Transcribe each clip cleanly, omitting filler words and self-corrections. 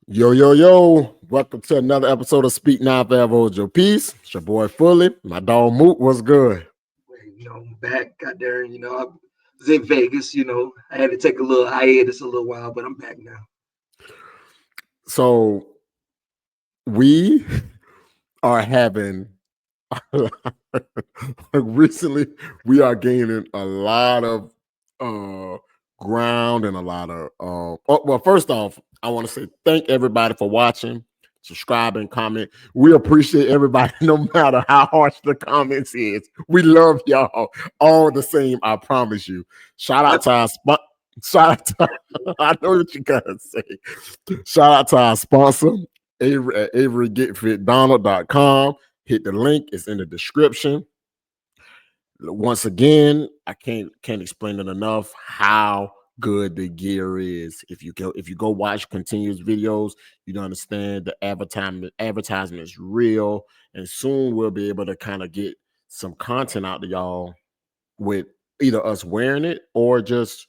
Yo, yo, yo. Welcome to another episode of Speak Now Forever Hold Your Peace. It's your boy Fully. My dog Mook was good. I'm back out there. I was in Vegas. I had to take a little hiatus a little while, but I'm back now. So we are having recently we are gaining a lot of ground and a lot of well, first off, I want to say thank everybody for watching, subscribing, comment. We appreciate everybody no matter how harsh the comments is. We love y'all all the same, I promise you. Shout out to our shout out to, I know what you gotta say. Shout out to our sponsor, Avery at AveryGetFitDonald.com. Hit the link, it's in the description. Once again, I can't explain it enough how good the gear is. If you go watch continuous videos, you understand the advertisement is real, and soon we'll be able to kind of get some content out to y'all with either us wearing it or just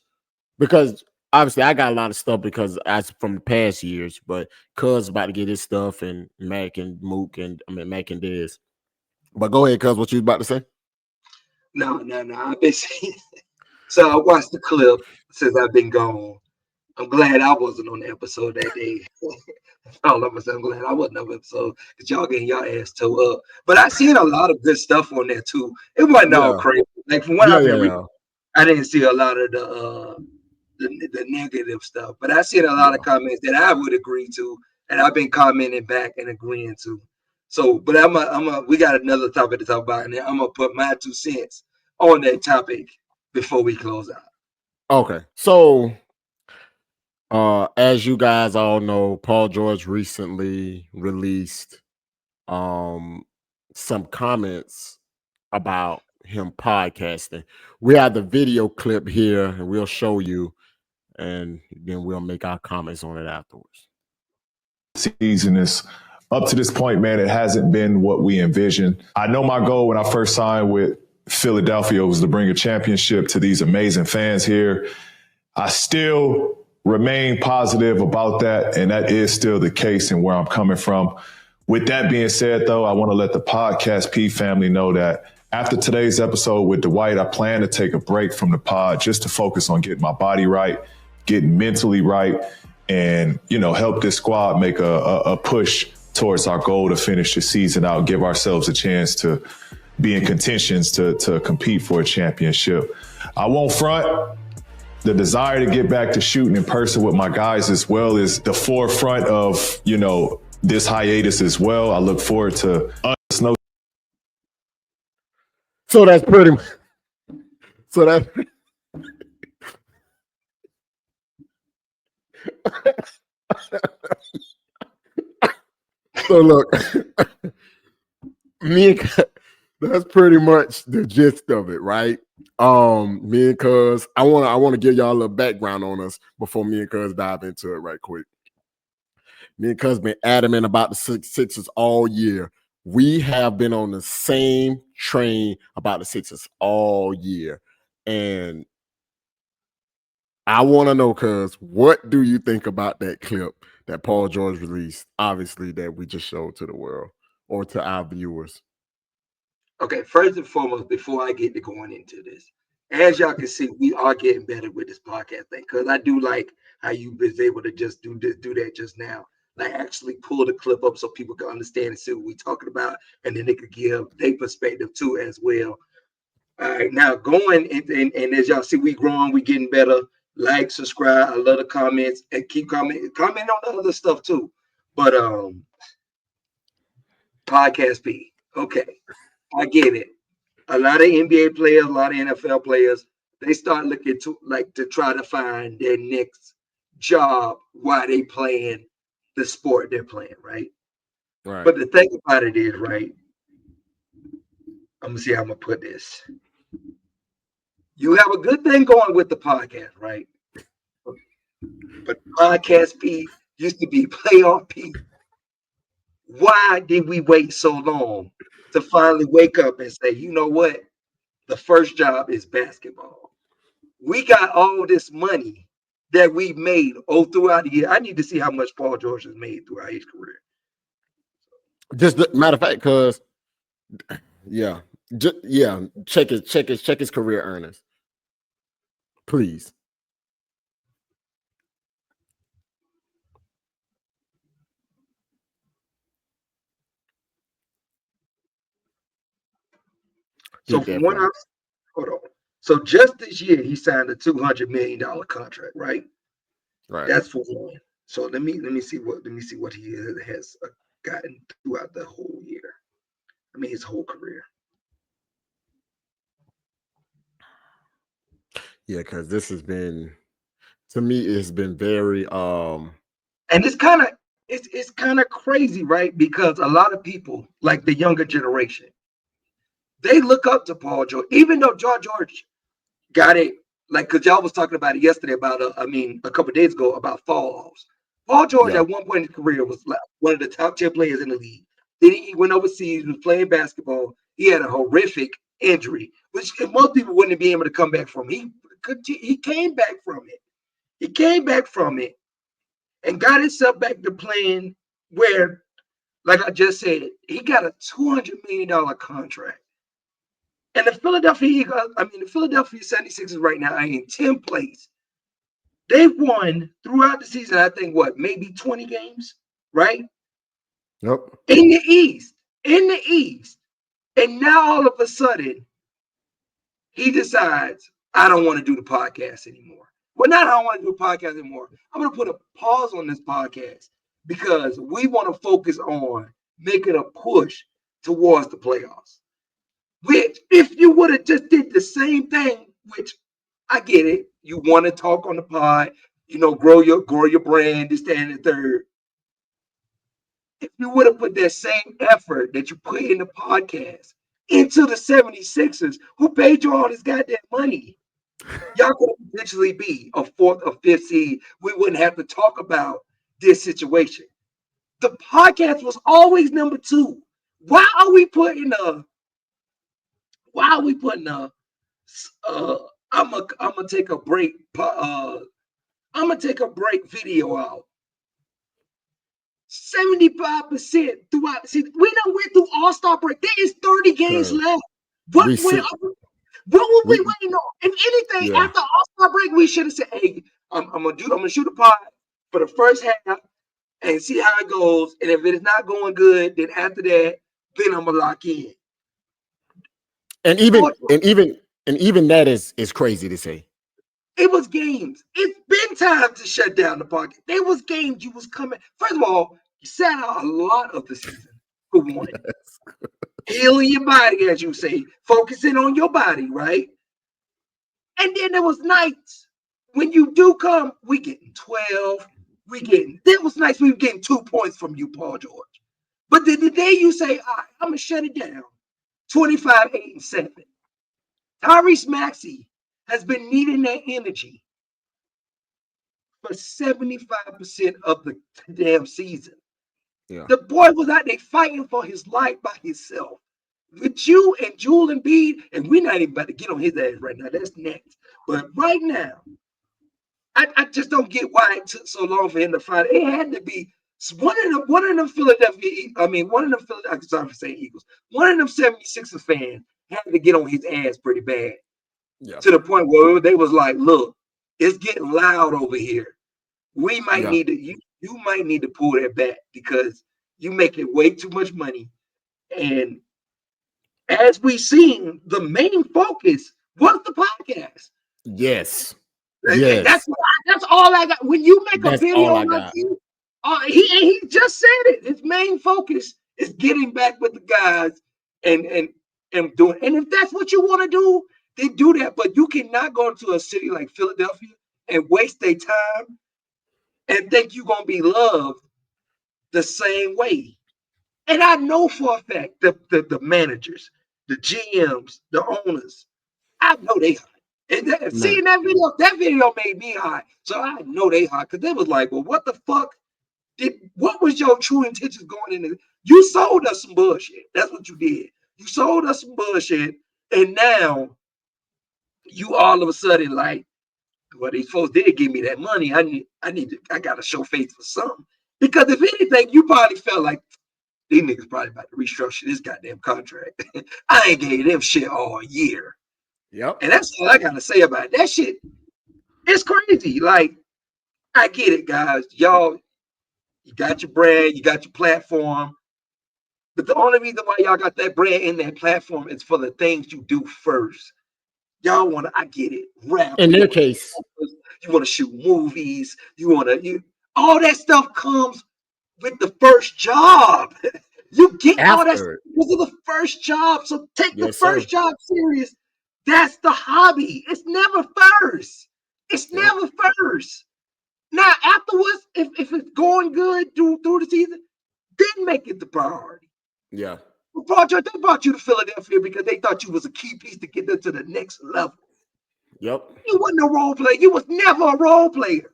because obviously I got a lot of stuff because as from the past years, but Cuz about to get his stuff and Mac and Mook and Mac and Dez. But go ahead, Cuz, what you was about to say? No. I've been seeing. So I watched the clip since I've been gone. I'm glad I wasn't on the episode that day. All of us, I'm glad I wasn't on the episode because y'all getting y'all ass towed up. But I seen a lot of good stuff on there too. It wasn't all Yeah, crazy. Like from what yeah, I've yeah, been reading, yeah. I didn't see a lot of the negative stuff. But I seen a lot of Yeah. comments that I would agree to, and I've been commenting back and agreeing to. So, but we got another topic to talk about, and I'm gonna put my 2 cents on that topic before we close out. Okay. So as you guys all know, Paul George recently released um some comments about him podcasting. We have the video clip here and we'll show you and then we'll make our comments on it afterwards. Season is up to this point, man, it hasn't been what we envisioned. I know my goal when I first signed with Philadelphia was to bring a championship to these amazing fans here. I still remain positive about that, and that is still the case and where I'm coming from. With that being said, though, I want to let the Podcast P family know that after today's episode with Dwight, I plan to take a break from the pod just to focus on getting my body right, getting mentally right, and, help this squad make a push towards our goal to finish the season out, give ourselves a chance to be in contentions to compete for a championship. I won't front. The desire to get back to shooting in person with my guys as well is the forefront of, this hiatus as well. I look forward to us. So that's pretty much so that so look that's pretty much the gist of it, right? Me and Cuz, I want to give y'all a little background on us before me and Cuz dive into it right quick. Me and Cuz been adamant about the Sixers all year. We have been on the same train about the Sixers all year. And I want to know, Cuz, what do you think about that clip that Paul George released? Obviously, that we just showed to the world or to our viewers. Okay, first and foremost, before I get to going into this, as y'all can see, we are getting better with this podcast thing because I do like how you was able to just do that just now. Like actually pull the clip up so people can understand and see what we're talking about, and then they could give their perspective too as well. All right, now going and as y'all see, we growing, we getting better. Like, subscribe, I love the comments, and keep comment on the other stuff too. But podcast P, okay, I get it. A lot of NBA players, a lot of NFL players, they start looking to try to find their next job while they playing the sport they're playing, right? Right. But the thing about it is, right? I'm gonna see how I'm gonna put this. You have a good thing going with the podcast, right? But podcast P used to be playoff P. Why did we wait so long to finally wake up and say, you know what? The first job is basketball. We got all this money that we've made throughout the year. I need to see how much Paul George has made throughout his career. Just the matter of fact, because check his career earnings, please. So from what I'm, hold on. So just this year, he signed a $200 million contract, right? Right. That's for one. So let me see what he has gotten throughout the whole year. I mean, his whole career. Yeah, because this has been, to me, it's been very and it's kind of crazy, right? Because a lot of people, like the younger generation, they look up to Paul George, even though George got it. Like, because y'all was talking about it yesterday about, a couple of days ago about fall offs. Paul George at one point in his career was like one of the top 10 players in the league. Then he went overseas, was playing basketball. He had a horrific injury, which most people wouldn't be able to come back from. He came back from it. He came back from it and got himself back to playing where, like I just said, he got a $200 million contract. And the Philadelphia 76ers right now are in 10th place. They've won throughout the season, I think, maybe 20 games, right? Yep. In the East. And now all of a sudden, he decides, I don't want to do the podcast anymore. Well, not I don't want to do a podcast anymore. I'm going to put a pause on this podcast because we want to focus on making a push towards the playoffs. Which, if you would have just did the same thing, which I get it, you want to talk on the pod, grow your brand, this, that, and the third. If you would have put that same effort that you put in the podcast into the 76ers, who paid you all this goddamn money, y'all could potentially be a fourth or fifth seed. We wouldn't have to talk about this situation. The podcast was always number 2. Why are we putting a I'm gonna take a break. I'm gonna take a break video out. 75% throughout the season. We done went through All-Star break. There is 30 games left. What were we waiting on? If anything, after All-Star break, we should have said, "Hey, I'm gonna shoot a pod for the first half and see how it goes. And if it is not going good, then after that, then I'm gonna lock in." And even that is crazy to say. It was games. It's been time to shut down the podcast. There was games you was coming. First of all, you sat out a lot of the season for one. Healing your body, as you say, focusing on your body, right? And then there was nights when you do come, we getting 12. That was nice. We were getting 2 points from you, Paul George. But the day you say, all right, I'm gonna shut it down, 25, 8, and 7. Tyrese Maxey has been needing that energy for 75% of the damn season. Yeah. The boy was out there fighting for his life by himself. With you and Joel Embiid, and we're not even about to get on his ass right now. That's next. But right now, I just don't get why it took so long for him to find it. It had to be one of them Philadelphia, I'm sorry for saying Eagles. One of them 76ers fans had to get on his ass pretty bad. Yeah. To the point where they was like, look, it's getting loud over here. We might need to, you might need to pull that back because you making way too much money. And as we seen, the main focus was the podcast. Yes. Yes. That's all I got. When you make a video like this, he just said it. His main focus is getting back with the guys and doing. And if that's what you want to do, then do that. But you cannot go into a city like Philadelphia and waste their time and think you're gonna be loved the same way. And I know for a fact the managers, the GMs, the owners, I know they hot. And seeing that video made me hot. So I know they hot because they was like, well, what the fuck? What was your true intentions going into? You sold us some bullshit. That's what you did. You sold us some bullshit, and now you all of a sudden like Well, these folks did give me that money. I got to show face for something. Because if anything, you probably felt like these niggas probably about to restructure this goddamn contract. I ain't gave them shit all year. Yep. And that's all I got to say about it. That shit, it's crazy. Like, I get it, guys. Y'all, you got your brand, you got your platform. But the only reason why y'all got that brand in that platform is for the things you do first. Y'all want to, I get it, rap. In their case, you want to shoot movies. All that stuff comes with the first job. You get all that stuff because of the first job. So take the first job serious. That's the hobby. It's never first. It's never first. Now, afterwards, if it's going good through the season, then make it the priority. Yeah. They brought you to Philadelphia because they thought you was a key piece to get them to the next level. Yep. You wasn't a role player. You was never a role player.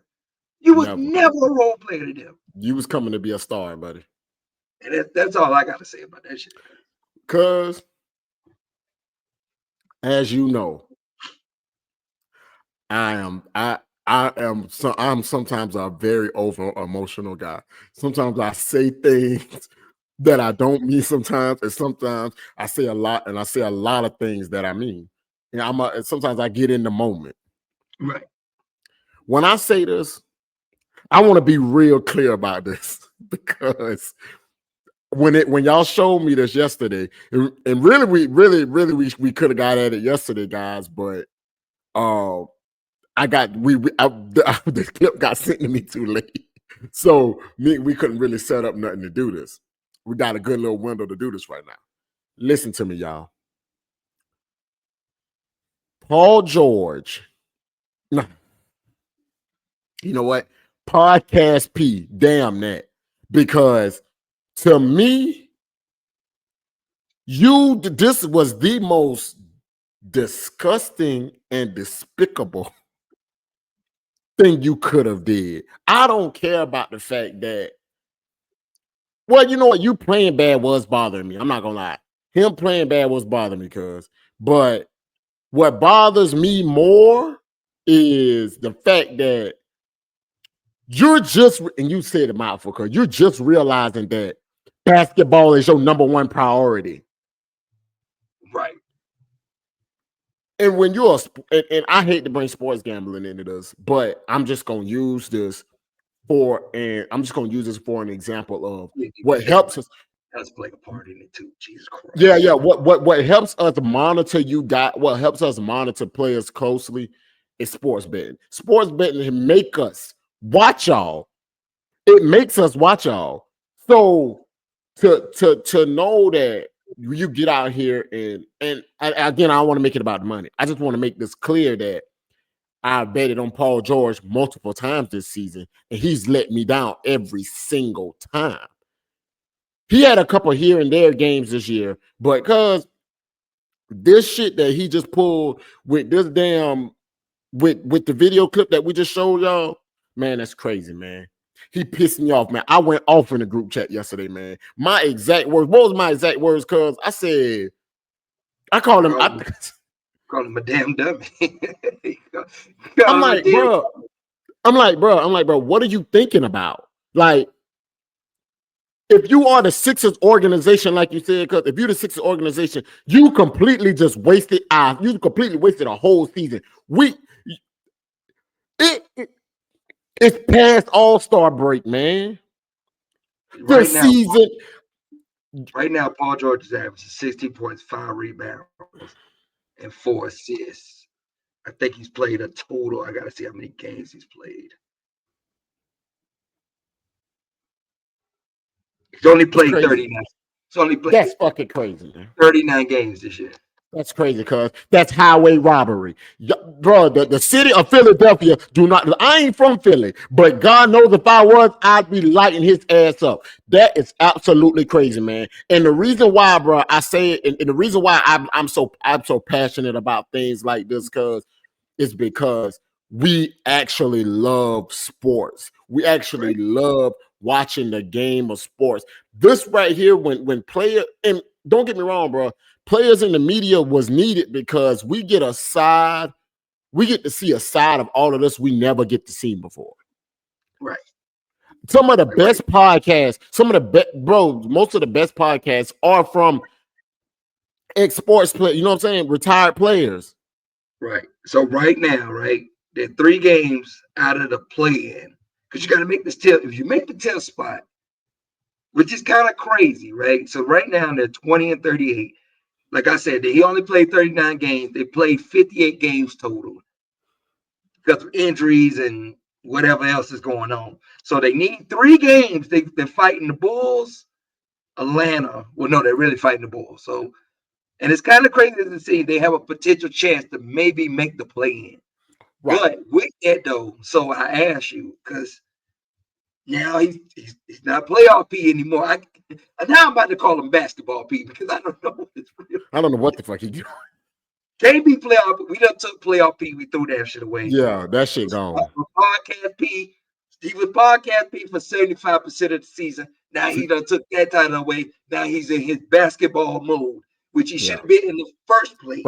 You was never a role player to them. You was coming to be a star, buddy. And that's all I got to say about that shit. Because, as you know, I'm sometimes a very over emotional guy. Sometimes I say things that I don't mean sometimes, and sometimes I say a lot, and I say a lot of things that I mean. And sometimes I get in the moment. Right. When I say this, I want to be real clear about this because when y'all showed me this yesterday, and really we could have got at it yesterday, guys, but the clip got sent to me too late, so we couldn't really set up nothing to do this. We got a good little window to do this right now. Listen to me, y'all. Paul George. No. You know what? Podcast P. Damn that. Because to me, this was the most disgusting and despicable thing you could have did. I don't care about the fact that, well, you know what? You playing bad was bothering me. I'm not gonna lie. Him playing bad was bothering me, but what bothers me more is the fact that you're just, and you said it, mouthful, because you're just realizing that basketball is your number one priority. Right. And when you're and I hate to bring sports gambling into this, but I'm just gonna use this for an example of what helps us. That's play a part in it too. Jesus Christ. Yeah. What helps us monitor what helps us monitor players closely is sports betting. Sports betting make us watch y'all. It makes us watch y'all. So to know that you get out here and again, I don't want to make it about the money. I just want to make this clear that I betted on Paul George multiple times this season, and he's let me down every single time. He had a couple here and there games this year, but because this shit that he just pulled with this damn with the video clip that we just showed y'all, man, that's crazy, man. He pissed me off, man. I went off in the group chat yesterday, man. My exact words. What was my exact words? Cause I said, I called him. Call him a damn dummy. I'm like, bro, what are you thinking about? Like, if you are the Sixers organization, like you said, because if you're the Sixers organization, you completely just wasted you completely wasted a whole season. It's past All-Star break, man. Right now, Paul George is averaging 16 points, 5 rebounds, and 4 assists. I think he's played a total. I got to see how many games he's played. He's only played 39. That's fucking crazy, man. 39 games this year. That's crazy, because that's highway robbery. Bro, the city of Philadelphia I ain't from Philly, but God knows if I was, I'd be lighting his ass up. That is absolutely crazy, man. And the reason why, bro, I say it, and the reason why I'm so passionate about things like this, is because we actually love sports. We actually love watching the game of sports. This right here, when player, and don't get me wrong, bro, players in the media was needed because we get a side we get to see a side of all of this we never get to see before. Right. Some of the best podcasts, most of the best podcasts are from ex-sports players, you know what I'm saying? Retired players. Right. So right now, right, there are 3 games out of the play-in. Because you got to make this tell. If you make the 10th spot, which is kind of crazy, right? So right now they're 20 and 38. Like I said, he only played 39 games. They played 58 games total because of injuries and whatever else is going on. So they need 3 games. They're fighting the Bulls, Atlanta. Well, no, they're really fighting the Bulls. So, and it's kind of crazy to see they have a potential chance to maybe make the play-in. Right. But with that though, so I ask you, because now he's not playoff P anymore. Now I'm about to call him basketball P because I don't know what it's real. I don't know what the fuck he doing. Can't be playoff. We done took playoff P. We threw that shit away. Yeah, that shit gone. Podcast P. He was podcast P for 75% of the season. Now he done took that title away. Now he's in his basketball mode, which he should have been in the first place.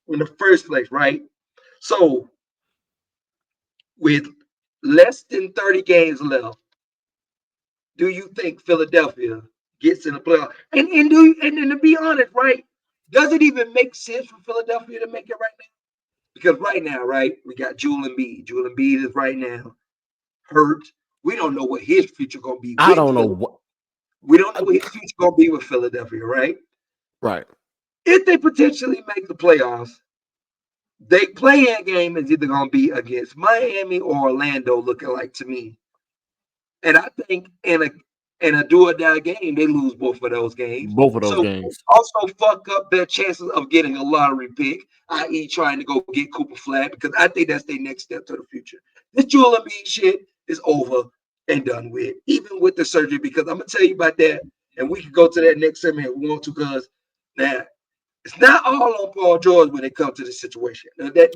In the first place, right? So with less than 30 games left, do you think Philadelphia gets in the playoff? And to be honest, right? Does it even make sense for Philadelphia to make it right now? Because right now, right, we got Joel Embiid. Joel Embiid is right now hurt. We don't know what his future gonna be. I don't know what. We don't know what his future gonna be with Philadelphia, right? Right. If they potentially make the playoffs, they play-in game is either gonna be against Miami or Orlando, looking like to me. And I think in a do-or-die game, they lose both of those games. Both of those games. Also fuck up their chances of getting a lottery pick, i.e. trying to go get Cooper Flag, because I think that's their next step to the future. This Joel Embiid shit is over and done with, even with the surgery, because I'm going to tell you about that, and we can go to that next segment if we want to, because now, it's not all on Paul George when it comes to this situation. Now, that's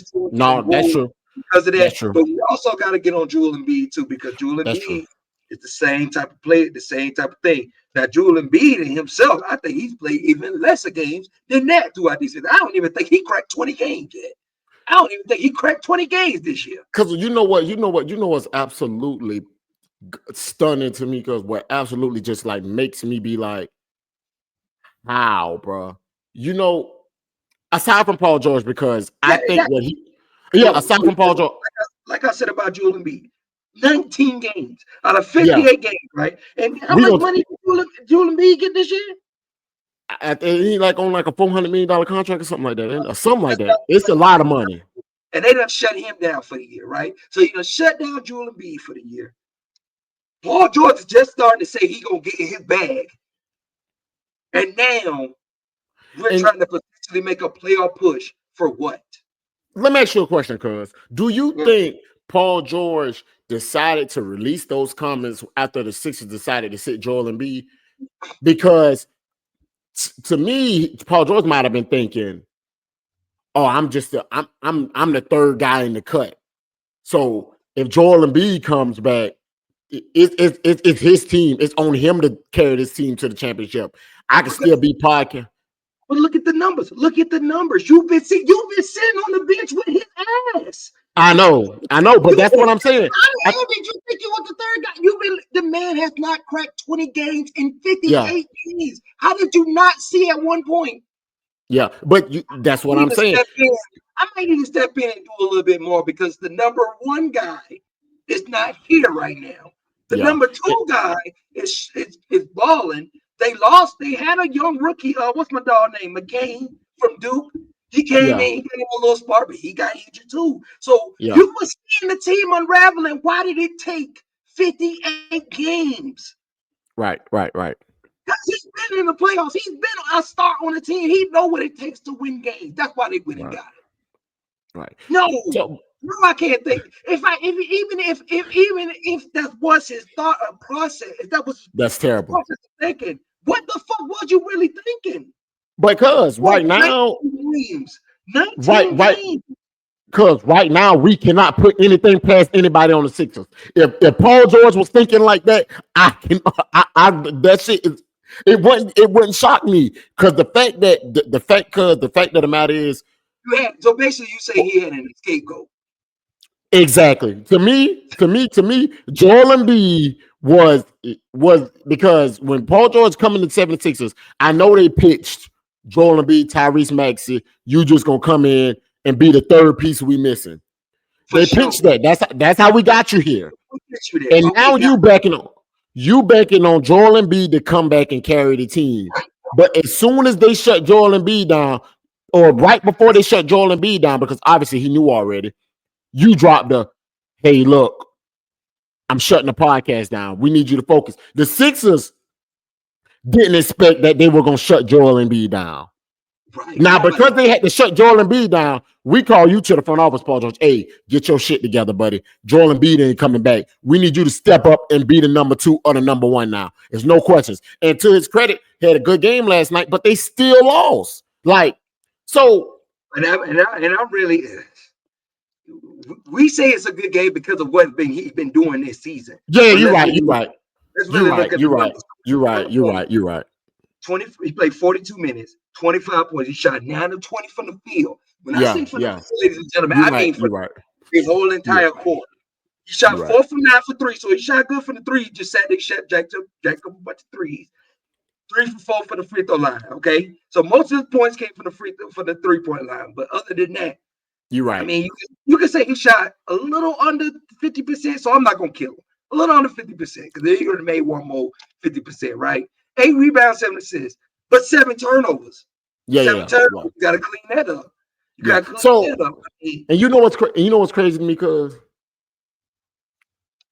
true. No, that's true. Because of that, but we also got to get on Joel Embiid too, because Joel Embiid is the same type of play, the same type of thing. Now, Joel Embiid and himself, I think he's played even lesser games than that throughout these seasons. I don't even think he cracked 20 games yet. I don't even think he cracked 20 games this year. Because you know what's absolutely stunning to me, because what absolutely just like makes me be like, how, bro? You know, aside from Paul George, because I think what he, aside from Paul George, like I said about Joel Embiid, 19 games out of 58 games, right? And how much money did Joel Embiid get this year? He like on like a $400 million contract or something like that, or something like that. It's a lot of money. And they done shut him down for the year, right? So you done shut down Joel Embiid for the year. Paul George is just starting to say he gonna get in his bag, and now we're trying to potentially make a playoff push for what? Let me ask you a question, cuz. Do you think Paul George decided to release those comments after the Sixers decided to sit Joel Embiid? Because to me, Paul George might have been thinking, "Oh, I'm the third guy in the cut. So if Joel Embiid comes back, it's his team. It's on him to carry this team to the championship. I can still be podcast." But look at the numbers. Look at the numbers. You've been sitting on the bench with his ass. I know, but that's what I'm saying. How did you think you was the third guy? The man has not cracked 20 games in 58 games. How did you not see at one point? Yeah, but that's what I'm saying. I might need to step in and do a little bit more, because the number one guy is not here right now. The number two guy is balling. They lost. They had a young rookie. What's my dog name? McCain from Duke. He came in, he gave him a little spark, but he got injured too. So you were seeing the team unraveling. Why did it take 58 games? Right. Because he's been in the playoffs. He's been a star on the team. He know what it takes to win games. That's why they went and got it. Right. No, I can't think. Even if that was his thought or process, that's terrible. Thinking, what the fuck was you really thinking? Because right now, because right now we cannot put anything past anybody on the Sixers. If Paul George was thinking like that, that shit is, it wouldn't shock me, because the fact of the matter is, So basically, you say he had an scapegoat. Exactly. To me, Joel Embiid was because when Paul George coming to 76ers, I know they pitched Joel Embiid, Tyrese Maxey. You just gonna come in and be the third piece we missing. They pitched that. That's how we got you here. And now you banking on Joel Embiid to come back and carry the team. But as soon as they shut Joel Embiid down, or right before they shut Joel Embiid down, because obviously he knew already, you dropped the, hey, look, I'm shutting the podcast down. We need you to focus. The Sixers didn't expect that they were going to shut Joel Embiid down. Right. Now, because they had to shut Joel Embiid down, we call you to the front office, Paul George. Hey, get your shit together, buddy. Joel Embiid ain't coming back. We need you to step up and be the number 2 or the number 1 now. There's no questions. And to his credit, he had a good game last night, but they still lost. Like, so. And I really, we say it's a good game because of what he's been doing this season. Yeah, you're right. You're right. 20. He played 42 minutes, 25 points. He shot 9 of 20 from the field. When I say from the field, ladies and gentlemen, I mean from his whole entire court. He shot 4 from 9 for 3, so he shot good from the 3. He just sat there, jacked up a bunch of threes. 3 for 4 for the free throw line. Okay, so most of his points came from the 3-point line. But other than that, you're right. I mean, you can say he shot a little under 50%. So I'm not gonna kill him. A little under 50% because they would have made one more 50%, right? 8 rebounds, 7 assists, but 7 turnovers. Seven turnovers. You got to clean that up. And you know what's crazy to me, because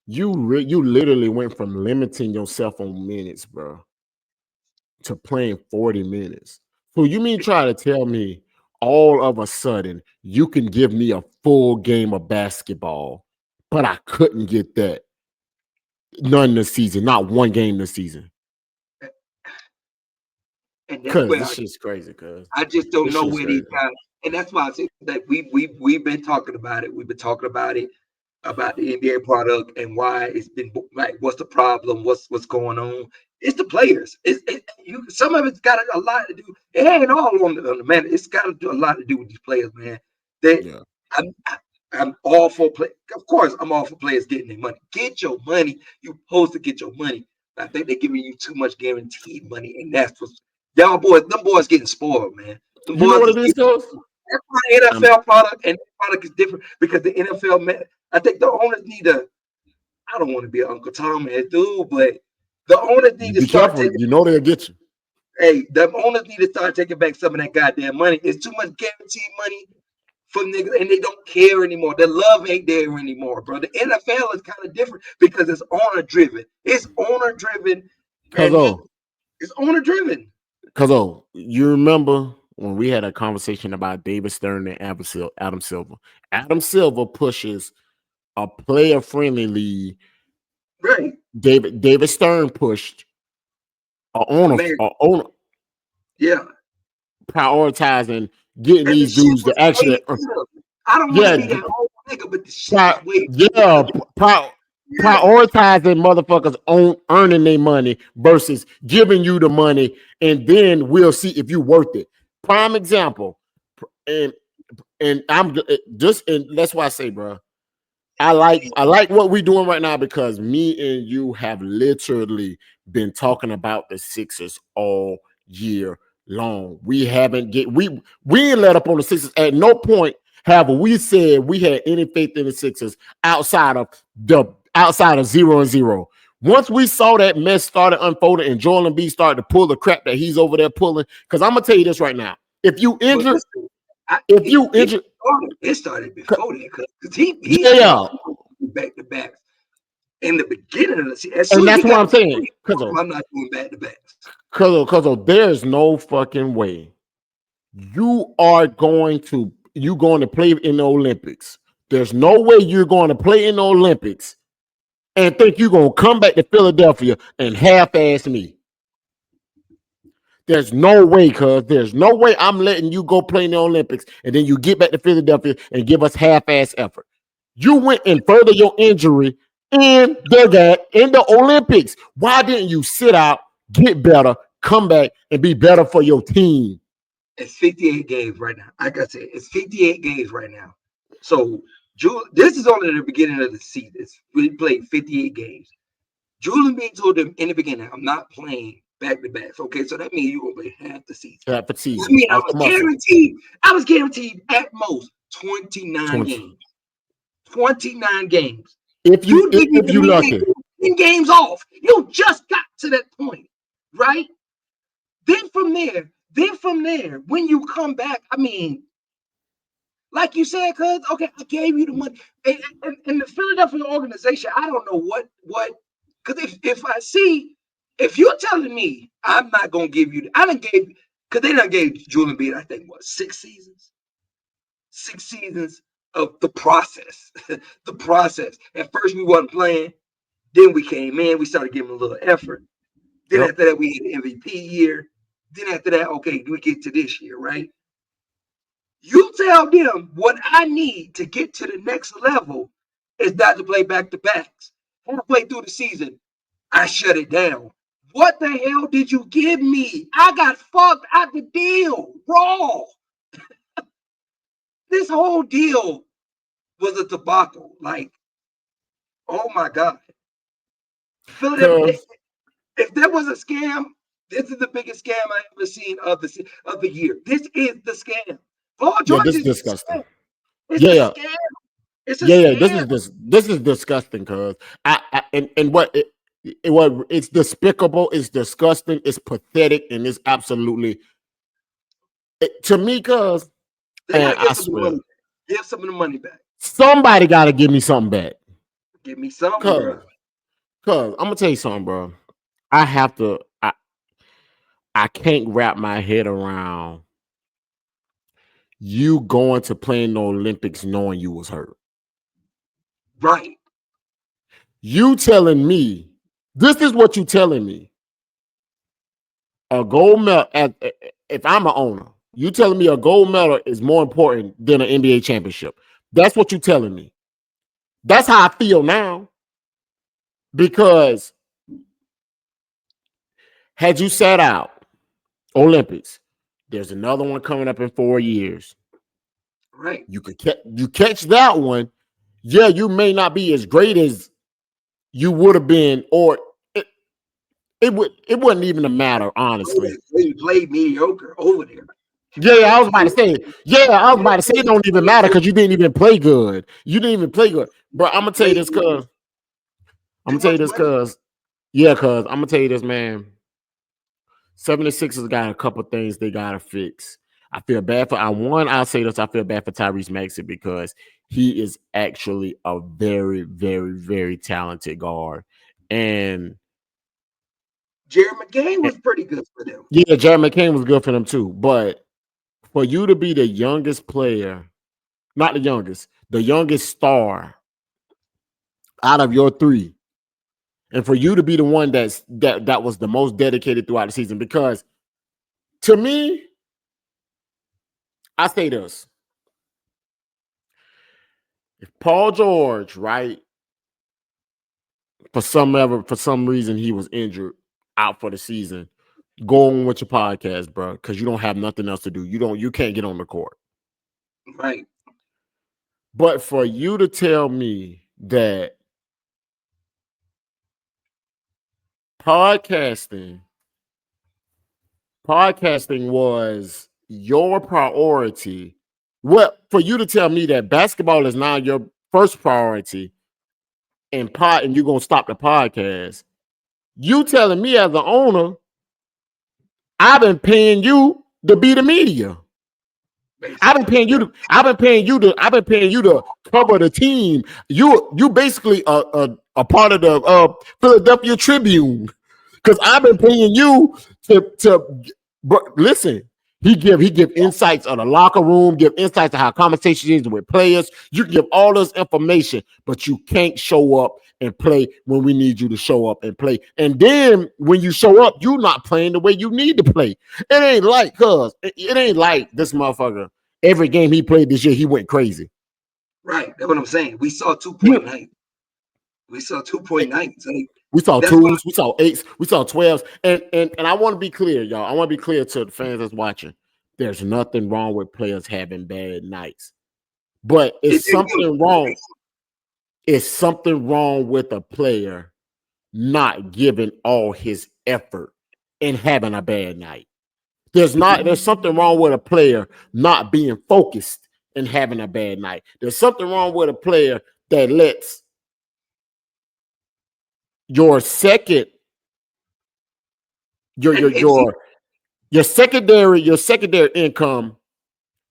you literally went from limiting yourself on minutes, bro, to playing 40 minutes. So you mean try to tell me all of a sudden you can give me a full game of basketball, but I couldn't get that none this season, not one game this season. Because this shit's crazy. Because I just don't know where these guys, and that's why I say that we've been talking about it. We've been talking about it, about the NBA product and why it's been like, what's the problem? What's going on? It's the players. Some of it's got a lot to do. It ain't all on the man. It's got to do a lot to do with these players, man. I'm all for play. Of course, I'm all for players getting their money. Get your money. You're supposed to get your money. I think they're giving you too much guaranteed money, and that's what's. Them boys getting spoiled, man. You know what it is, though? That's why the NFL product and product is different, because the NFL, man, I think the owners need I don't want to be an Uncle Tom ass dude, but the owners need to start careful. You know they'll get you. Hey, the owners need to start taking back some of that goddamn money. It's too much guaranteed money from niggas, and they don't care anymore. The love ain't there anymore, bro. The NFL is kind of different because it's owner driven. It's owner driven. It's owner driven. Because you remember when we had a conversation about David Stern and Adam Silver? Adam Silver pushes a player-friendly league. Right. David Stern pushed a owner. Yeah. Prioritizing getting these dudes to actually. I don't want to be that old nigga, but the shit prioritizing motherfuckers on earning their money versus giving you the money, and then we'll see if you're worth it. Prime example, and I'm just, and that's why I say, bro, I like what we're doing right now, because me and you have literally been talking about the Sixers all year long. We ain't let up on the Sixers. At no point have we said we had any faith in the Sixers outside of 0-0. Once we saw that mess started unfolding and Joel Embiid started to pull the crap that he's over there pulling, because I'm gonna tell you this right now: if you injure, it started before that, because he back to back in the beginning of the season. And that's what I'm saying. I'm not doing back to backs. Because there's no fucking way you're going to play in the Olympics. There's no way you're going to play in the Olympics and think you're going to come back to Philadelphia and half-ass me. There's no way, cuz. There's no way I'm letting you go play in the Olympics and then you get back to Philadelphia and give us half-ass effort. You went and further your injury in the Olympics. Why didn't you sit out, get better, come back, and be better for your team? It's 58 games right now. Like I said, it's 58 games right now. So this is only the beginning of the season. We played 58 games. Julian Bean told them in the beginning, I'm not playing back-to-backs. Okay, so that means you're gonna play half the season. Half the I season. mean, I was guaranteed at most 29 games. 29 games. If you lucky 10 games off. You just got to that point, right? Then from there, when you come back, I mean, like you said, cuz okay, I gave you the money. And the Philadelphia organization, I don't know what because if you're telling me I'm not gonna give you I done gave because they done gave Julian Bean, I think what 6 seasons? 6 seasons of the process. The process. At first we wasn't playing, then we came in, we started giving a little effort. Then after that, we had the MVP year. Then after that, okay, we get to this year, right? You tell them what I need to get to the next level is not to play back-to-backs. Halfway through the season, I shut it down. What the hell did you give me? I got fucked out the deal. Raw. This whole deal was a debacle. Like, oh my God. Philadelphia, if there was a scam, this is the biggest scam I've ever seen of the year. This is the scam. Paul George this is disgusting. It's a scam. It's a scam. This is disgusting, cuz it's despicable, it's disgusting, it's pathetic, and it's absolutely to me, cuz Give some of the money back. Somebody gotta give me something back. Give me something, bro. Cuz I'm gonna tell you something, bro. I can't wrap my head around you going to play in the Olympics knowing you was hurt. Right. You telling me, this is what you telling me. A gold medal, if I'm an owner, you telling me a gold medal is more important than an NBA championship. That's what you telling me. That's how I feel now. Because had you sat out Olympics, there's another one coming up in 4 years. Right. You catch that one. Yeah, you may not be as great as you would have been, or it wouldn't even a matter, honestly. You played mediocre over there. Yeah, I was about to say. Yeah, I was about to say it don't even matter because you didn't even play good. You didn't even play good, bro. I'm gonna tell you this, cuz. Yeah, cuz I'm gonna tell you this, man. 76ers got a couple things they gotta fix. I feel bad for I'll say this. I feel bad for Tyrese Maxey because he is actually a very, very, very talented guard. And Jerry McCain was pretty good for them. Yeah, Jerry McCain was good for them too. But for you to be the youngest player, not the youngest star out of your three, and for you to be the one that was the most dedicated throughout the season, because to me, I say this. If Paul George, right, for some reason he was injured out for the season, go on with your podcast, bro, because you don't have nothing else to do. You can't get on the court. Right. But for you to tell me that podcasting was your priority. What for you to tell me that basketball is now your first priority and you're gonna stop the podcast. You telling me as an owner, I've been paying you to be the media. I've been paying you to cover the team. You basically a part of the Philadelphia Tribune. Because I've been paying you but listen, he give insights on the locker room, give insights on how conversations is with players. You can give all this information, but you can't show up and play when we need you to show up and play. And then when you show up, you're not playing the way you need to play. It ain't like this motherfucker. Every game he played this year, he went crazy. Right. That's what I'm saying. We saw 2.9. We saw 2.9. We saw twos, we saw eights, we saw 12s. And I want to be clear, y'all. I want to be clear to the fans that's watching. there's nothing wrong with players having bad nights. But it's It- something wrong. It's something wrong with a player not giving all his effort and having a bad night. There's something wrong with a player not being focused and having a bad night. There's something wrong with a player that lets your second your your and see, your your secondary income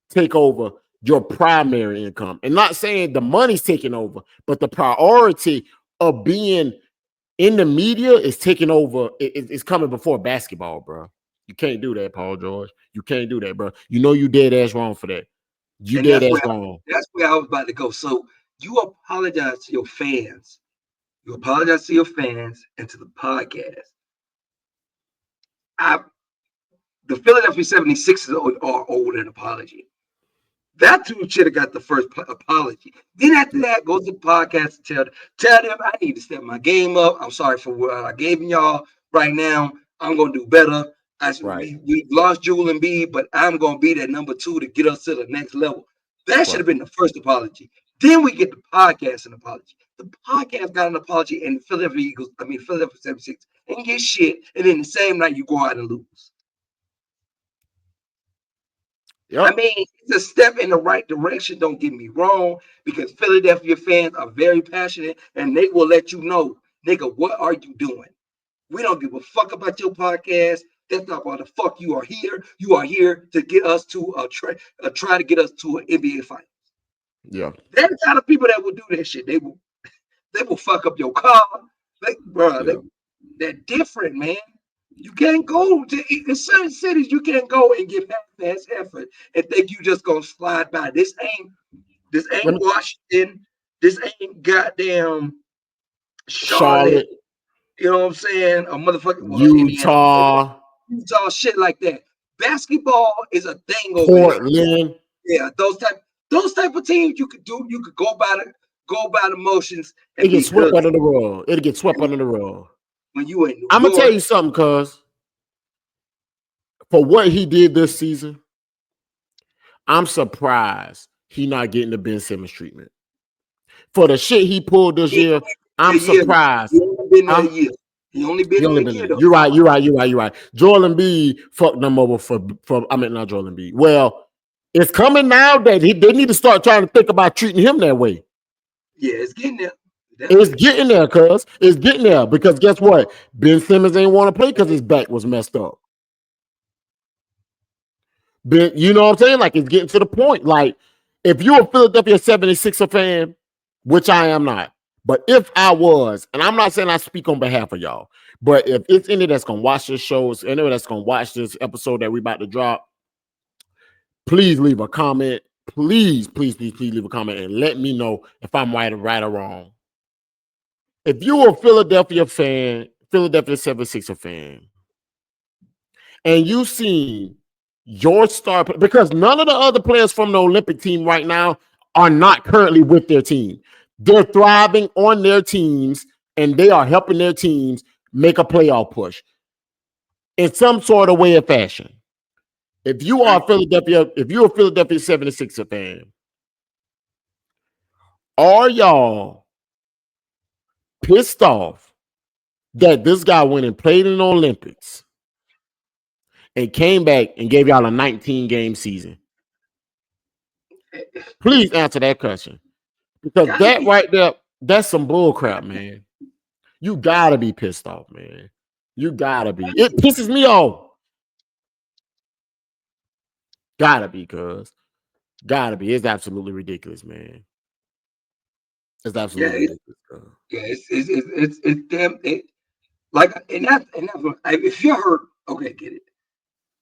take over your primary income. And not saying the money's taking over, but the priority of being in the media is taking over. It's coming before basketball, bro. You can't do that, Paul George. You can't do that, bro. You know you dead ass wrong for that. You and dead ass wrong. that's where I was about to go. So you apologize to your fans. You apologize to your fans and to the podcast. I the Philadelphia 76ers are owed an apology. That dude should have got the first apology. Then after that, go to the podcast and tell them I need to step my game up. I'm sorry for what I gave y'all right now. I'm gonna do better. Right. We lost Joel Embiid, but I'm gonna be that number 2 to get us to the next level. That should have been the first apology. Then we get the podcast an apology. The podcast got an apology, and Philadelphia 76 and get shit. And then the same night you go out and lose. Yep. I mean, it's a step in the right direction. Don't get me wrong, because Philadelphia fans are very passionate and they will let you know, nigga, what are you doing? We don't give a fuck about your podcast. That's not why the fuck you are here. You are here to get us to try to get us to an NBA finals. Yeah. They're the kind of people that will do that shit. They will fuck up your car. They're different, man. You can't go to in certain cities. You can't go and get half-ass effort and think you just gonna slide by. This ain't Washington. This ain't goddamn Charlotte. You know what I'm saying? A motherfucking Utah, shit like that. Basketball is a thing over Portland. there. Yeah, those type of teams you could do. You could go by the motions. And it gets swept under the rug. It'll get swept under the rug. When you in New York, I'm gonna tell you something, cuz for what he did this season, I'm surprised he not getting the Ben Simmons treatment. For the shit he pulled this year, I'm surprised. He only been there a year. He only been there a year. You're right. Joel Embiid fucked them over for not Joel Embiid. Well, it's coming now that they need to start trying to think about treating him that way. Yeah, it's getting there. It's getting there, cuz. It's getting there because guess what? Ben Simmons ain't want to play because his back was messed up. Ben, you know what I'm saying? Like, it's getting to the point. Like, if you're a Philadelphia 76er fan, which I am not, but if I was, and I'm not saying I speak on behalf of y'all, but if it's any that's going to watch this show, any that's going to watch this episode that we about to drop, please leave a comment. Please leave a comment and let me know if I'm right or wrong. If you're a Philadelphia fan, Philadelphia 76er fan, and you seen your star, because none of the other players from the Olympic team right now are not currently with their team. They're thriving on their teams, and they are helping their teams make a playoff push in some sort of way or fashion. If you are a Philadelphia 76er fan, are y'all pissed off that this guy went and played in the Olympics and came back and gave y'all a 19-game season? Please answer that question. Because that right there, that's some bull crap, man. You gotta be pissed off, man. You gotta be. It pisses me off. Gotta be, cuz. Gotta be. It's absolutely ridiculous, man. It's absolutely ridiculous. Yeah, it's damn it. Like and that's if you're hurt, okay, get it.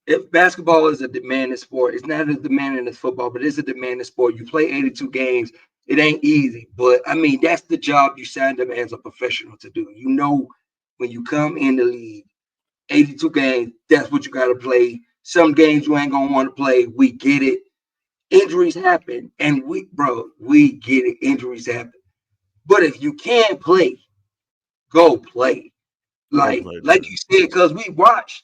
If basketball is a demanding sport, it's not as demanding as football, but it's a demanding sport. You play 82 games. It ain't easy, but I mean that's the job you signed up as a professional to do. You know, when you come in the league, 82 games, that's what you got to play. Some games you ain't gonna want to play. We get it. Injuries happen, and we get it. Injuries happen. But if you can play, go play. Like you said, because we watched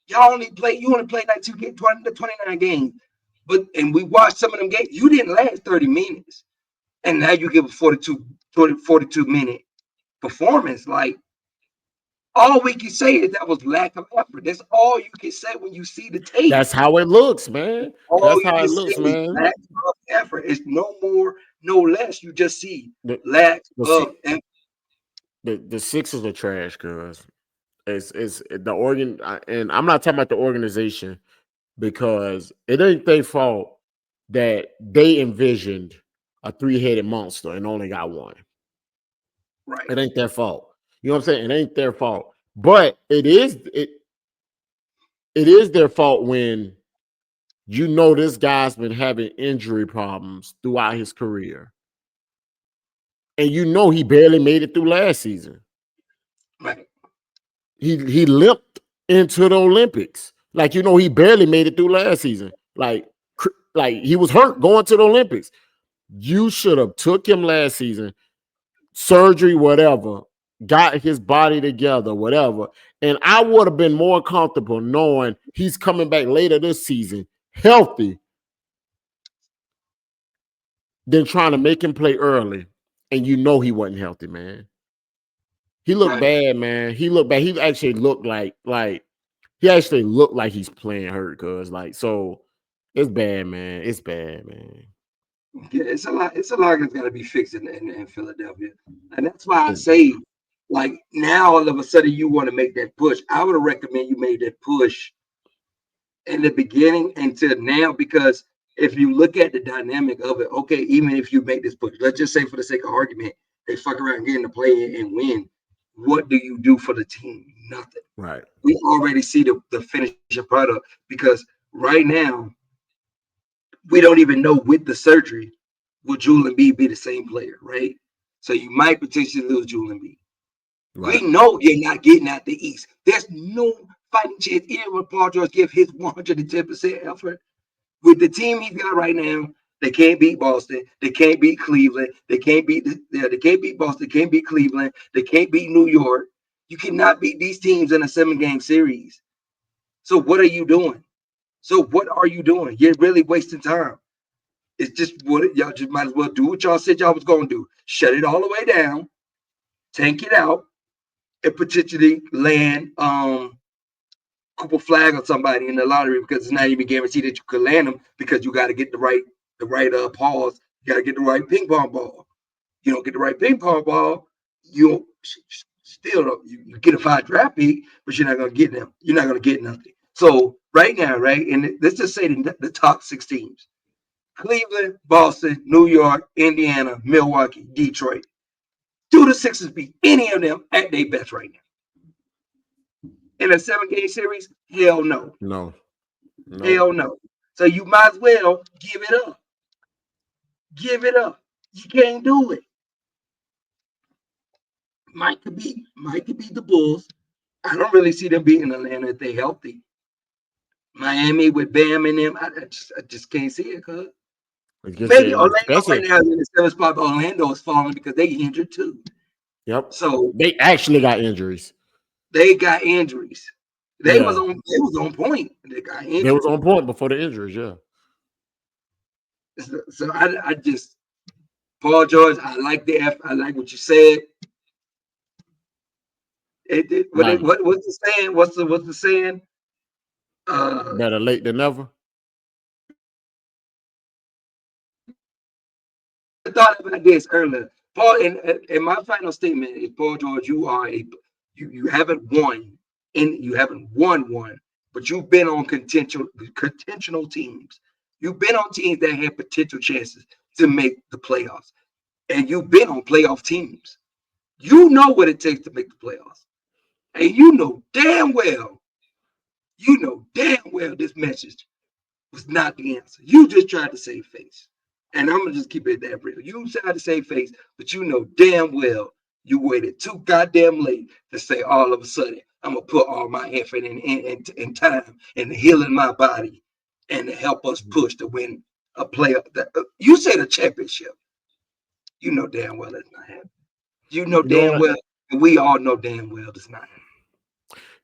You only played like 29 games. And we watched some of them games. You didn't last 30 minutes. And now you give a 42-minute performance. Like, all we can say is that was lack of effort. That's all you can say when you see the tape. That's how it looks, man. All That's you how it can say looks, is man. lack of effort. It's no more, no less. You just see lack of effort. The Sixers are trash, cuz it's the organ, and I'm not talking about the organization because it ain't their fault that they envisioned a three-headed monster and only got one. Right. It ain't their fault. You know what I'm saying? It ain't their fault. But it is their fault when you know this guy's been having injury problems throughout his career. And you know he barely made it through last season. Right. He limped into the Olympics. Like, you know, he barely made it through last season. Like he was hurt going to the Olympics. You should have took him last season, surgery, whatever, got his body together, whatever. And I would have been more comfortable knowing he's coming back later this season, healthy, than trying to make him play early. And you know he wasn't healthy, man. He looked bad, man. He looked bad. He actually looked like he's playing hurt, cuz so it's bad, man. It's bad, man. Yeah, it's a lot that's got to be fixed in Philadelphia. And that's why I say, like, now all of a sudden you want to make that push. I would recommend you made that push in the beginning until now, because if you look at the dynamic of it, okay, even if you make this push, let's just say for the sake of argument, they fuck around getting to play and win. What do you do for the team? Nothing. Right. We already see the finished product, because right now we don't even know with the surgery will Joel Embiid be the same player, right? So you might potentially lose Joel Embiid. Right. We know you're not getting out the East. There's no fighting chance, even when Paul George give his 110% effort. With the team he's got right now, they can't beat Boston. They can't beat Cleveland. They can't beat they can't beat Boston. They can't beat Cleveland. They can't beat New York. You cannot beat these teams in a 7-game series. So what are you doing? You're really wasting time. It's just y'all just might as well do what y'all said y'all was gonna do. Shut it all the way down, tank it out, and potentially land Cooper Flag or somebody in the lottery, because it's not even guaranteed that you could land them, because you got to get the right pause. You got to get the right ping pong ball. You don't get the right ping pong ball, you still you get a 5 draft pick, but you're not gonna get them. You're not gonna get nothing. So right now, right, and let's just say the top 6 teams: Cleveland, Boston, New York, Indiana, Milwaukee, Detroit. Do the Sixers beat any of them at their best right now? In a 7-game series? Hell no. No. Hell no. So you might as well give it up. Give it up. You can't do it. Might could be the Bulls. I don't really see them beating Atlanta if they're healthy. Miami with Bam and them, I just can't see it, cuz. Maybe Orlando right now is in the 7th spot, but Orlando is falling because they injured too. Yep. So they actually got injuries. They got injuries. They was on point. They got injuries. They was on point before the injuries, yeah. So I just, Paul George, I like what you said. What's the saying? What's the saying? Better late than never. I thought about this earlier. Paul, in my final statement is, Paul George, you haven't won, and you haven't won one, but you've been on contentional teams. You've been on teams that had potential chances to make the playoffs, and you've been on playoff teams. You know what it takes to make the playoffs, and you know damn well this message was not the answer. You just tried to save face. And I'm gonna just keep it that real. You tried to save face, but you know damn well you waited too goddamn late to say all of a sudden I'm gonna put all my effort in time and healing my body and to help us push to win a playoff. You said a championship. You know damn well it's not happening. You know damn well, and we all know damn well it's not happening.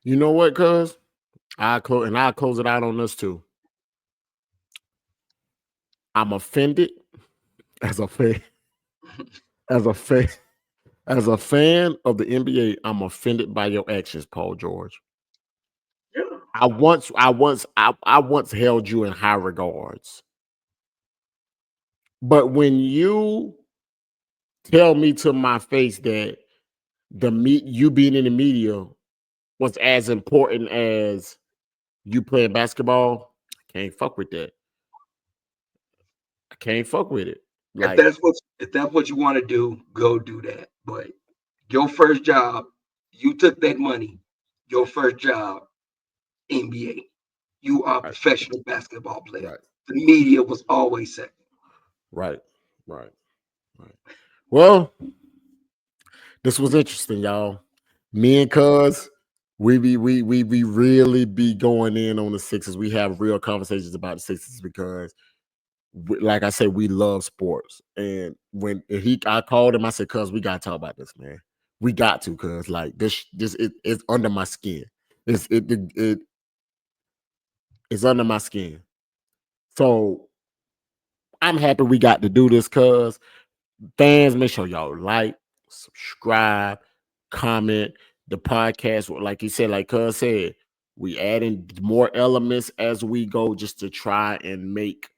You know what, cuz? I'll close it out on this too. I'm offended as a fan, as a fan, as a fan of the NBA. I'm offended by your actions, Paul George. Yeah. I once held you in high regards, but when you tell me to my face that you being in the media was as important as you playing basketball, I can't fuck with that. I can't fuck with it. If Like, that's what you want to do, go do that. But your first job, you took that money. Your first job, NBA. You are a right, professional basketball player. right, The media was always second. right, right, right. Well, this was interesting, y'all. Me and Cuz, we really be going in on the Sixers. We have real conversations about the Sixers because, like I said, we love sports. And when I called him, I said, "Cuz, we gotta talk about this, man. We got to, cuz like it's under my skin. It's under my skin. So I'm happy we got to do this, cuz fans, make sure y'all like, subscribe, comment the podcast. Like you said, like Cuz said, we adding more elements as we go just to try and make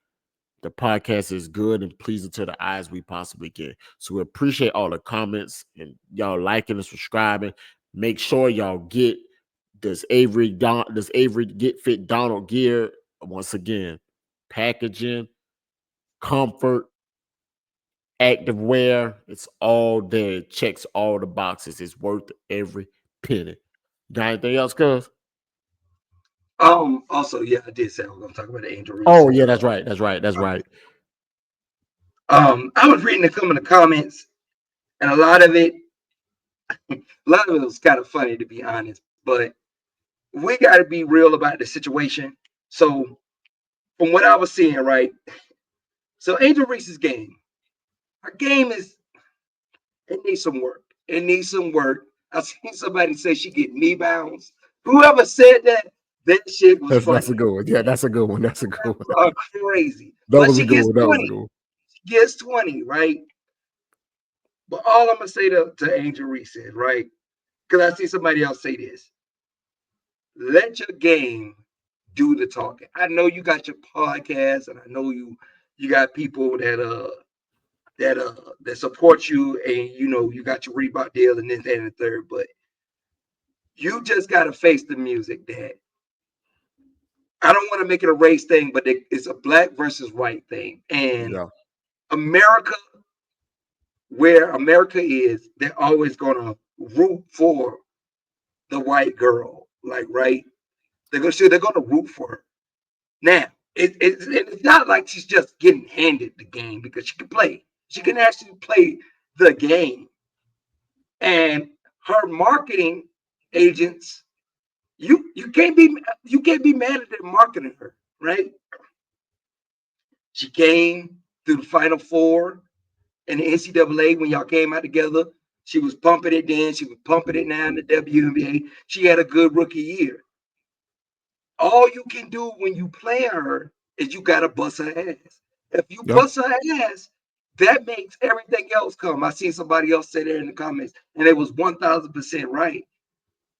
the podcast as good and pleasing to the eyes we possibly can. So we appreciate all the comments and y'all liking and subscribing. Make sure y'all get this Avery Get Fit Donald gear. Once again, packaging, comfort, active wear, it's all there. It checks all the boxes. It's worth every penny. Got anything else, cuz? Also, yeah, I did say I was gonna talk about the Angel Reese. Oh yeah, that's right. That's right. That's right. I was reading some of the comments, and a lot of it was kind of funny to be honest, but we got to be real about the situation. So, from what I was seeing, right? So, Angel Reese's game, her game it needs some work. It needs some work. I seen somebody say she get knee bounds. Whoever said that, that shit was That's a funny. good one. Yeah, that's a good one. That's a good one. Crazy. That But was a she good gets one. That was a 20. good one. She gets 20, right? But all I'm gonna say to Angel Reese is, right? Because I see somebody else say this. Let your game do the talking. I know you got your podcast, and I know you got people that support you, and you got your Reebok deal and this, that, and the third. But you just gotta face the music, Dad. I don't want to make it a race thing, but it's a black versus white thing. And Yeah. America, where America is, they're always gonna root for the white girl. Like, right? They're gonna root for her. Now, it's not like she's just getting handed the game because she can play. She can actually play the game. And her marketing agents, you can't be mad at them marketing her, right? She came through the Final Four in the NCAA when y'all came out together. She was pumping it then. She was pumping it now in the WNBA. She had a good rookie year. All you can do when you play her is you gotta bust her ass. If you Yeah. bust her ass, that makes everything else come. I seen somebody else say there in the comments, and it was 1,000% right.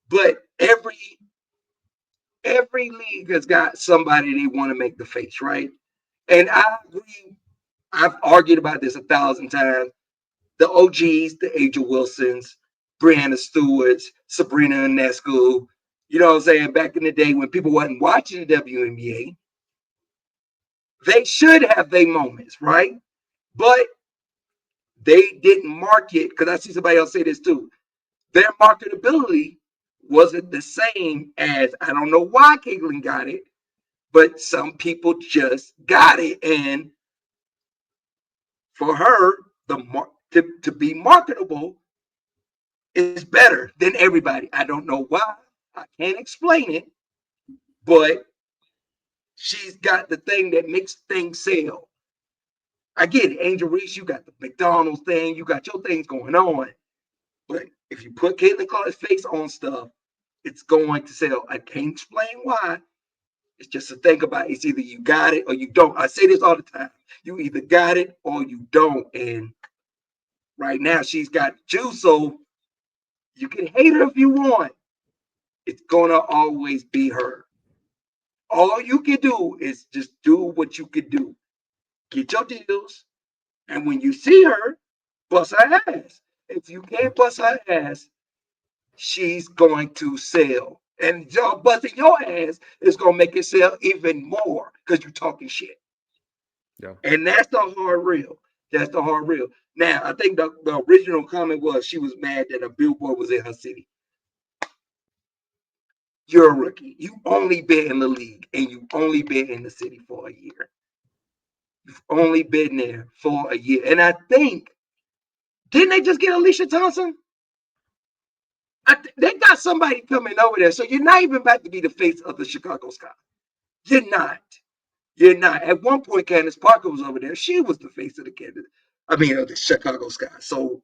But every league has got somebody they want to make the face, right? And I agree. I've argued about this 1,000 times. The OGs, the Angel Wilsons, Brianna Stewart's, Sabrina Ionescu. You know what I'm saying? Back in the day when people wasn't watching the WNBA, they should have their moments, right? But they didn't market, because I see somebody else say this too. Their marketability wasn't the same as, I don't know why Caitlin got it, but some people just got it. And for her, to be marketable is better than everybody. I don't know why. I can't explain it, but she's got the thing that makes things sell. I get it, Angel Reese, you got the McDonald's thing, you got your things going on. But if you put Caitlin Clark's face on stuff, it's going to sell. I can't explain why. It's just a thing about it. It's either you got it or you don't. I say this all the time. You either got it or you don't. And right now she's got juice, so you can hate her if you want. It's gonna always be her. All you can do is just do what you can do. Get your deals, and when you see her, bust her ass. If you can't bust her ass, she's going to sell. And y'all busting your ass is gonna make it sell even more because you're talking shit. Yeah. And that's the hard real. That's the hard real. Now, I think the original comment was she was mad that a billboard was in her city. You're a rookie. You only been in the league and you only been in the city for a year. You've only been there for a year. And I think, didn't they just get Alicia Thompson? They got somebody coming over there. So you're not even about to be the face of the Chicago Sky. You're not. You're not. At one point, Candace Parker was over there. She was the face of the Chicago Sky. So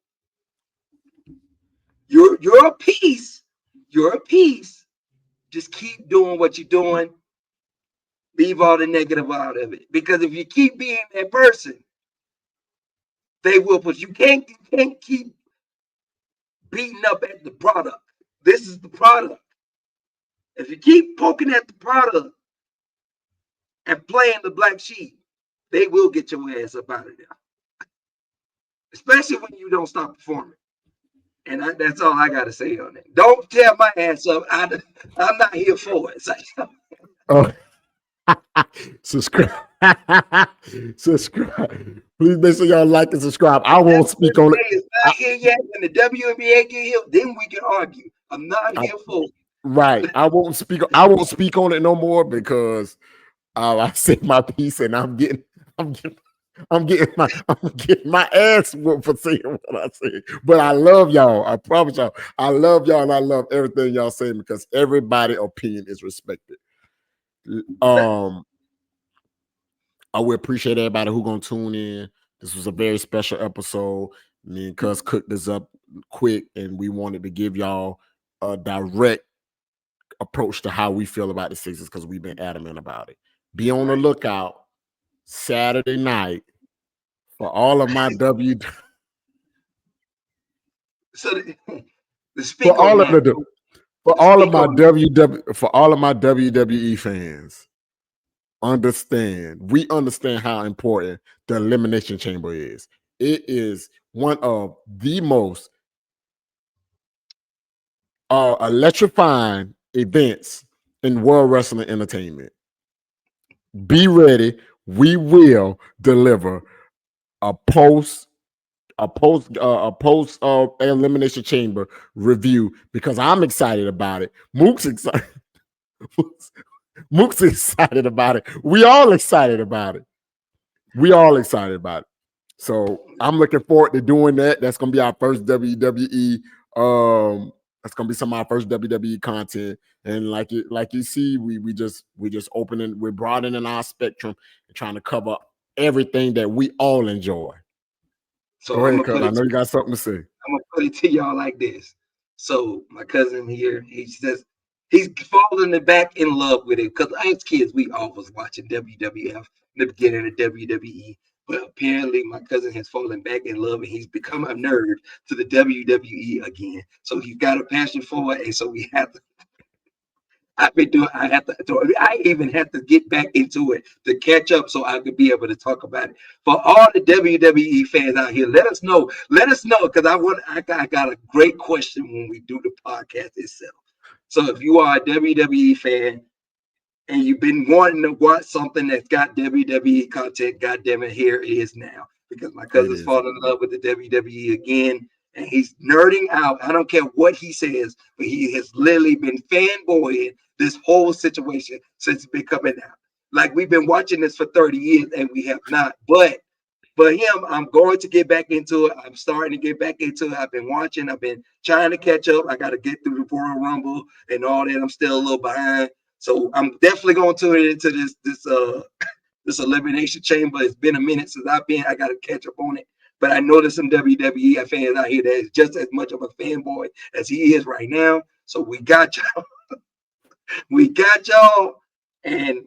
you're a piece. You're a piece. Just keep doing what you're doing. Leave all the negative out of it. Because if you keep being that person, they will put you can't keep beating up at the product. This is the product. If you keep poking at the product and playing the black sheep, they will get your ass up out of there. Especially when you don't stop performing. And that's all I got to say on it. Don't tear my ass up. I'm not here for it. Oh, subscribe. Subscribe. Please make sure y'all like and subscribe. I won't speak on it. It's not here yet. When the WNBA get here, then we can argue. I'm not here for it. Right. I won't speak on it no more because I said my piece and I'm getting my ass whooped for saying what I said. But I love y'all. I promise y'all. I love y'all and I love everything y'all saying because everybody's opinion is respected. I would appreciate everybody who gonna tune in. This was a very special episode. Me and Cuz cooked this up quick, and we wanted to give y'all a direct approach to how we feel about the Sixers because we've been adamant about it. Be on the lookout Saturday night for all of my for all of my WWE fans. We understand how important the Elimination Chamber is. It is one of the most electrifying events in world wrestling entertainment. Be ready. We will deliver a post Elimination Chamber review because I'm excited about it. Mook's excited. Mook's excited about it. We all excited about it. So I'm looking forward to doing that. That's gonna be our first WWE. That's gonna be some of our first WWE content. And like you see, we just opening, we're broadening our spectrum and trying to cover everything that we all enjoy. So go ahead, cuz I know you got something to say. I'm gonna put it to y'all like this. So my cousin here, he says he's falling back in love with it because as kids we always watching WWF in the beginning of WWE. But apparently my cousin has fallen back in love and he's become a nerd to the WWE again. So he's got a passion for it, and so we have to. I even have to get back into it to catch up so I could be able to talk about it. For all the WWE fans out here, let us know because I got a great question when we do the podcast itself. So if you are a WWE fan and you've been wanting to watch something that's got WWE content, goddamn it, here it is now. Because my cousin's falling in love with the WWE again, and he's nerding out. I don't care what he says, but he has literally been fanboying this whole situation since it's been coming out. Like we've been watching this for 30 years and we have not. But for him, I'm going to get back into it. I'm starting to get back into it. I've been watching. I've been trying to catch up. I got to get through the Royal Rumble and all that. I'm still a little behind. So I'm definitely going to tune into this Elimination Chamber. It's been a minute since I got to catch up on it. But I know there's some WWE fans out here that is just as much of a fanboy as he is right now. So we got y'all. We got y'all, and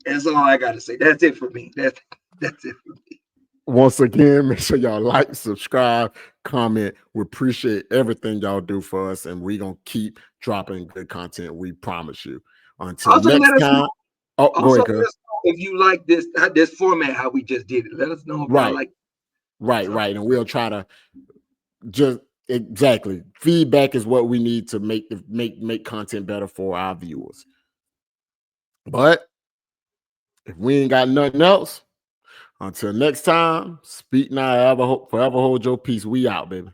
that's all I gotta say. That's it for me. That's it for me. Once again, make sure y'all like, subscribe, comment. We appreciate everything y'all do for us, and we're gonna keep dropping good content. We promise you. Until Also, next let us time. know. Oh, go Also, ahead, let us know if you like this format, how we just did it. Let us know if y'all like. Right. And we'll try to just exactly. Feedback is what we need to make content better for our viewers. But if we ain't got nothing else, until next time, speak now, forever hold your peace. We out, baby.